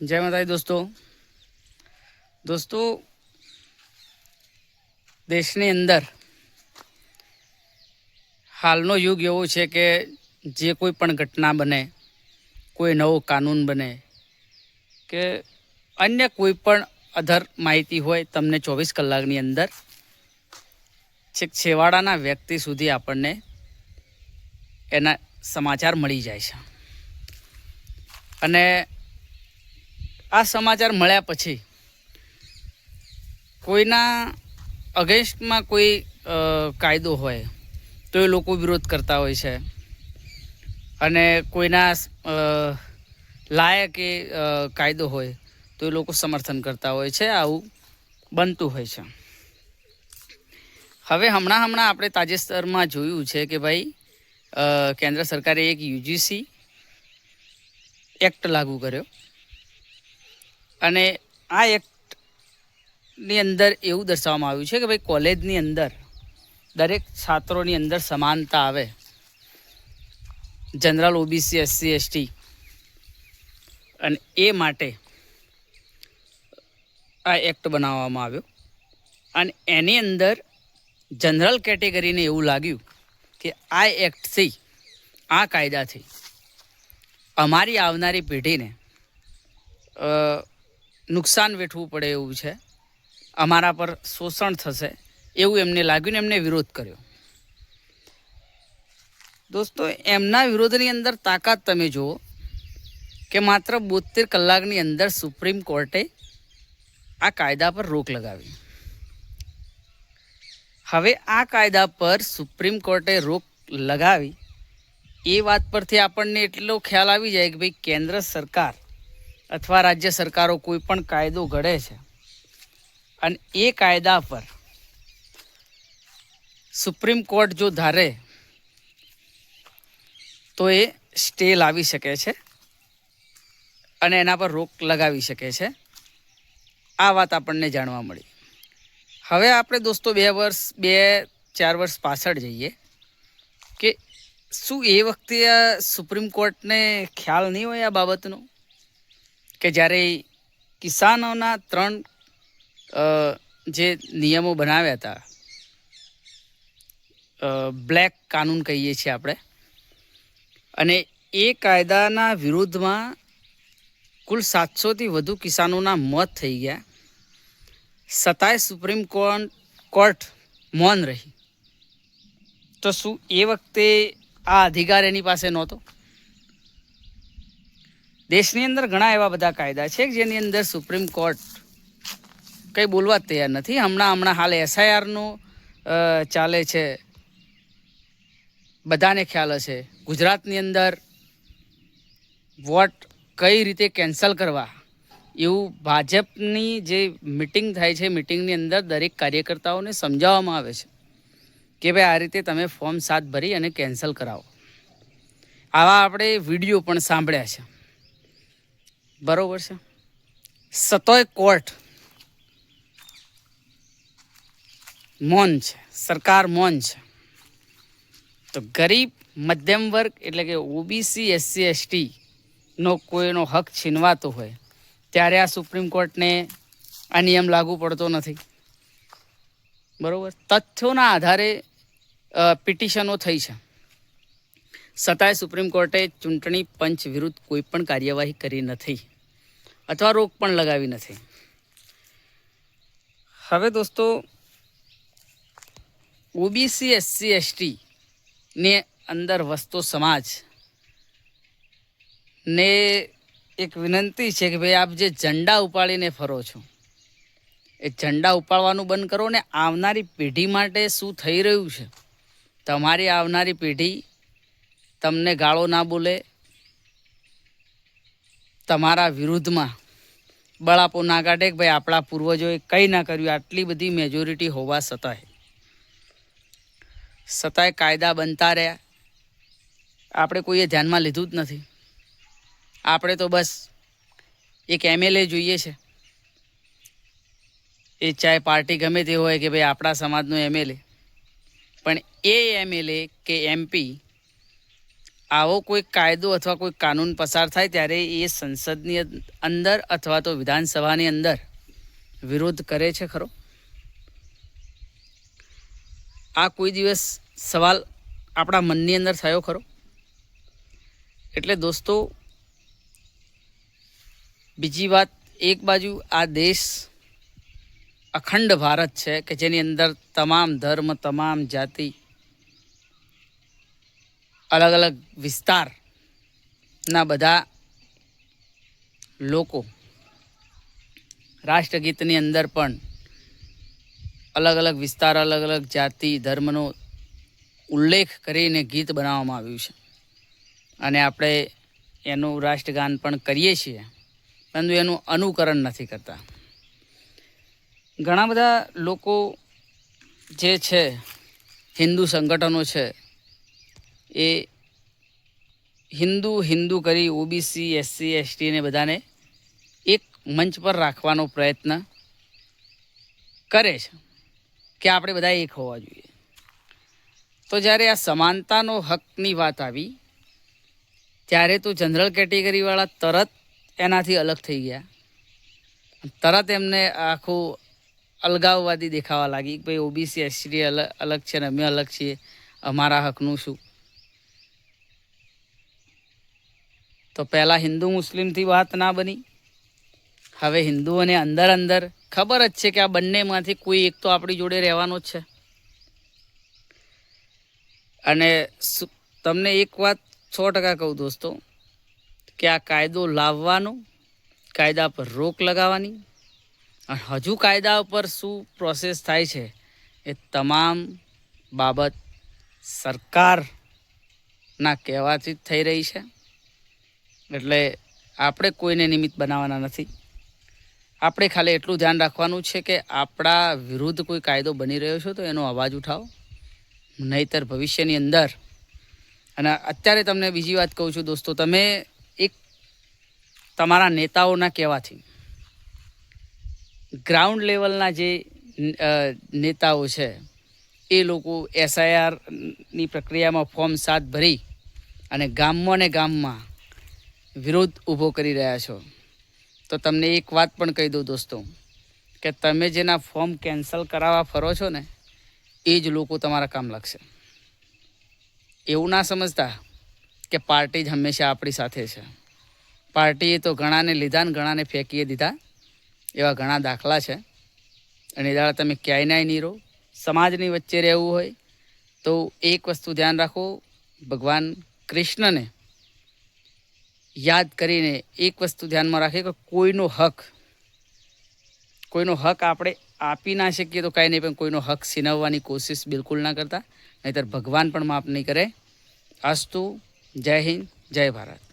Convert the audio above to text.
જય માતાજી દોસ્તો દેશની અંદર હાલનો યુગ એવો છે કે જે કોઈ પણ ઘટના બને, કોઈ નવો કાનૂન બને કે અન્ય કોઈ પણ અધર માહિતી હોય, તમને 24 કલાકની અંદર છેક છેવાડાના વ્યક્તિ સુધી આપણને એના સમાચાર મળી જાય છે. અને આ સમાચાર મળ્યા પછી કોઈના અગેન્સ્ટમાં કોઈ કાયદો હોય તો એ લોકો વિરોધ કરતા હોય છે, અને કોઈના લાયક એ કાયદો હોય તો એ લોકો સમર્થન કરતા હોય છે. આવું બનતું હોય છે. હવે હમણાં આપણે તાજેતરમાં જોયું છે કે ભાઈ કેન્દ્ર સરકારે એક યુજીસી એક્ટ લાગુ કર્યો, અને આ એક્ટની અંદર એવું દર્શાવવામાં આવ્યું છે કે ભાઈ કોલેજની અંદર દરેક છાત્રોની અંદર સમાનતા આવે, જનરલ, ઓબીસી, એસસી, એસટી, અને એ માટે આ એક્ટ બનાવવામાં આવ્યો. અને એની અંદર જનરલ કેટેગરીને એવું લાગ્યું કે આ એક્ટથી, આ કાયદાથી અમારી આવનારી પેઢીને નુકસાન વેઠવું પડે એવું છે, અમારા પર શોષણ થશે એવું એમને લાગ્યું ને એમને વિરોધ કર્યો. દોસ્તો, એમના વિરોધની અંદર તાકાત તમે જુઓ કે માત્ર 72 કલાકની અંદર સુપ્રીમ કોર્ટે આ કાયદા પર રોક લગાવી. હવે આ કાયદા પર સુપ્રીમ કોર્ટે રોક લગાવી એ વાત પરથી આપણને એટલો ખ્યાલ આવી જાય કે ભાઈ કેન્દ્ર સરકાર અથવા રાજ્ય સરકારો કોઈ પણ કાયદો ઘડે છે અને એ કાયદા પર સુપ્રીમ કોર્ટ જો ધારે તો એ સ્ટે લાવી શકે છે અને એના પર રોક લગાવી શકે છે. આ વાત આપણને જાણવા મળી. હવે આપણે દોસ્તો 2-4 વર્ષ પાછળ જઈએ કે શું એ વખતે આ સુપ્રીમ કોર્ટને ખ્યાલ નહીં હોય આ બાબતનો કે જ્યારે કિસાનોના 3 જે નિયમો બનાવ્યા હતા, બ્લેક કાનૂન કહીએ છીએ આપણે, અને એ કાયદાના વિરુદ્ધમાં કુલ 700થી વધુ કિસાનોના મોત થઈ ગયા, છતાંય સુપ્રીમ કોર્ટ મૌન રહી. તો શું એ વખતે આ અધિકાર એની પાસે નહોતો? દેશની અંદર ઘણા એવા બધા કાયદા છે જેની અંદર સુપ્રીમ કોર્ટ કંઈ બોલવા જ તૈયાર નથી. હમણાં હાલ એસઆઈઆરનું ચાલે છે, બધાને ખ્યાલ હશે. ગુજરાતની અંદર વોટ કઈ રીતે કેન્સલ કરવા એવું ભાજપની જે મિટિંગ થાય છે, મિટિંગની અંદર દરેક કાર્યકર્તાઓને સમજાવવામાં આવે છે કે ભાઈ આ રીતે તમે ફોર્મ 7 ભરી અને કેન્સલ કરાવો. આવા આપણે વિડીયો પણ સાંભળ્યા છે, બરાબર છે. સતોય કોર્ટ મૌન છે, સરકાર મૌન છે. તો ગરીબ મધ્યમ વર્ગ એટલે કે ઓબીસી, એસસી, એસટી નો કોઈનો હક છીનવાતો હોય ત્યારે આ સુપ્રીમ કોર્ટને આ નિયમ લાગુ પડતો નથી, બરાબર. તથ્યોના આધારે પિટિશનો થઈ છે, છતાંય સુપ્રીમ કોર્ટે ચૂંટણી પંચ વિરુદ્ધ કોઈ પણ કાર્યવાહી કરી નથી અથવા રોક પણ લગાવી નથી. હવે દોસ્તો, ઓબીસી, એસસી, એસટી ને અંદર વસતો સમાજ ને એક વિનંતી છે કે ભાઈ આપ જે ઝંડા ઉપાડીને ફરો છો એ ઝંડા ઉપાડવાનું બંધ કરો ને આવનારી પેઢી માટે શું થઈ રહ્યું છે, તમારી આવનારી પેઢી તમને ગાળો ના બોલે, તમારા વિરુદ્ધમાં બળાપો ના કાઢે કે ભાઈ આપણા પૂર્વજોએ કંઈ ના કર્યું, આટલી બધી મેજોરિટી હોવા છતાંય કાયદા બનતા રહ્યા. આપણે કોઈએ ધ્યાનમાં લીધું જ નથી. આપણે તો બસ એક એમએલએ જોઈએ છે, એ ચાહે પાર્ટી ગમે તે હોય કે ભાઈ આપણા સમાજનો એમએલએ, પણ એ એમએલએ કે એમપી આવો કોઈ કાયદો અથવા કોઈ કાનૂન પસાર થાય ત્યારે એ સંસદની અંદર અથવા તો વિધાનસભાની અંદર વિરોધ કરે છે ખરો? આ કોઈ દિવસ સવાલ આપણા મનની અંદર થયો ખરો? એટલે દોસ્તો, બીજી વાત, એક બાજુ આ દેશ અખંડ ભારત છે કે જેની અંદર તમામ ધર્મ, તમામ જાતિ, અલગ અલગ વિસ્તારના બધા લોકો રાષ્ટ્રગીતની અંદર પણ અલગ અલગ વિસ્તાર, અલગ અલગ જાતિ, ધર્મનો ઉલ્લેખ કરીને ગીત બનાવવામાં આવ્યું છે અને આપણે એનું રાષ્ટ્રગાન પણ કરીએ છીએ, પરંતુ એનું અનુકરણ નથી કરતા. ઘણા બધા લોકો જે છે, હિન્દુ સંગઠનો છે, એ હિન્દુ કરી ઓબીસી, એસસી, એસટીને બધાને એક મંચ પર રાખવાનો પ્રયત્ન કરે છે કે આપણે બધા એક હોવા જોઈએ. તો જ્યારે આ સમાનતાનો હકની વાત આવી ત્યારે તો જનરલ કેટેગરીવાળા તરત એનાથી અલગ થઈ ગયા. તરત એમને આખું અલગાવવાદી દેખાવા લાગી કે ભાઈ ઓબીસી, એસટી અલગ છે ને અમે અલગ છીએ, અમારા હકનું શું? તો પહેલાં હિન્દુ મુસ્લિમથી વાત ના બની, હવે હિન્દુઓને અંદર અંદર ખબર જ છે કે આ બંનેમાંથી કોઈ એક તો આપણી જોડે રહેવાનો જ છે. અને તમને એક વાત 100% કહું દોસ્તો, કે આ કાયદો લાવવાનો, કાયદા પર રોક લગાવવાની, અને હજુ કાયદા ઉપર શું પ્રોસેસ થાય છે એ તમામ બાબત સરકારના કહેવાથી જ થઈ રહી છે. એટલે આપણે કોઈને નિમિત્ત બનાવવાના નથી. આપણે ખાલી એટલું ધ્યાન રાખવાનું છે કે આપણા વિરુદ્ધ કોઈ કાયદો બની રહ્યો છે તો એનો અવાજ ઉઠાવો, નહીંતર ભવિષ્યની અંદર. અને અત્યારે તમને બીજી વાત કહું છું દોસ્તો, તમે એક તમારા નેતાઓના કહેવાથી ગ્રાઉન્ડ લેવલના જે નેતાઓ છે એ લોકો SIRની પ્રક્રિયામાં ફોર્મ 7 ભરી અને ગામમાં ને ગામમાં વિરોધ ઊભો કરી રહ્યા છો. તો તમને એક વાત પણ કહી દઉં દોસ્તો, કે તમે જેના ફોર્મ કેન્સલ કરાવવા ફરો છો ને એ જ લોકો તમારા કામ લાગશે. એવું ના સમજતા કે પાર્ટી જ હંમેશા આપણી સાથે છે. પાર્ટીએ તો ઘણાને લીધા ને ઘણાને ફેંકીએ દીધા, એવા ઘણા દાખલા છે. અને એ દાડા તમે ક્યાંય નહીં રહો. સમાજની વચ્ચે રહેવું હોય તો એક વસ્તુ ધ્યાન રાખો, ભગવાન કૃષ્ણને યાદ કરીને એક વસ્તુ ધ્યાનમાં રાખે કે કોઈનો હક આપણે આપી ના શકીએ તો કાંઈ નહીં, પણ કોઈનો હક છીનવવાની કોશિશ બિલકુલ ના કરતા, નહીંતર ભગવાન પણ માફ નહીં કરે. અસ્તુ. જય હિન્દ, જય ભારત.